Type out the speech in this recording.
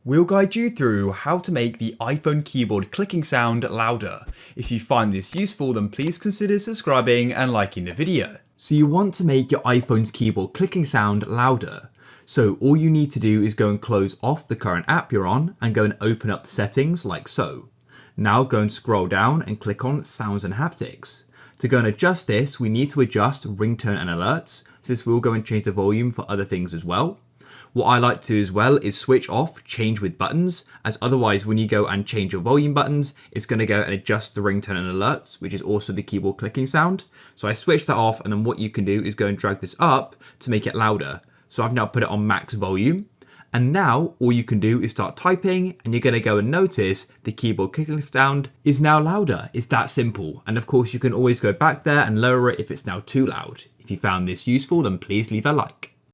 We'll guide you through how to make the iPhone keyboard clicking sound louder. If you find this useful, then please consider subscribing and liking the video. So you want to make your iPhone's keyboard clicking sound louder. So all you need to do is go and close off the current app you're on and go and open up the settings like so. Now go and scroll down and click on Sounds and Haptics. To go and adjust this, we need to adjust ringtone and alerts, since we'll go and change the volume for other things as well. What I like to do as well is switch off change with buttons, as otherwise when you go and change your volume buttons, it's going to go and adjust the ringtone and alerts, which is also the keyboard clicking sound. So I switch that off, and then what you can do is go and drag this up to make it louder. So I've now put it on max volume. And now all you can do is start typing, and you're going to go and notice the keyboard clicking sound is now louder. It's that simple. And of course you can always go back there and lower it if it's now too loud. If you found this useful, then please leave a like.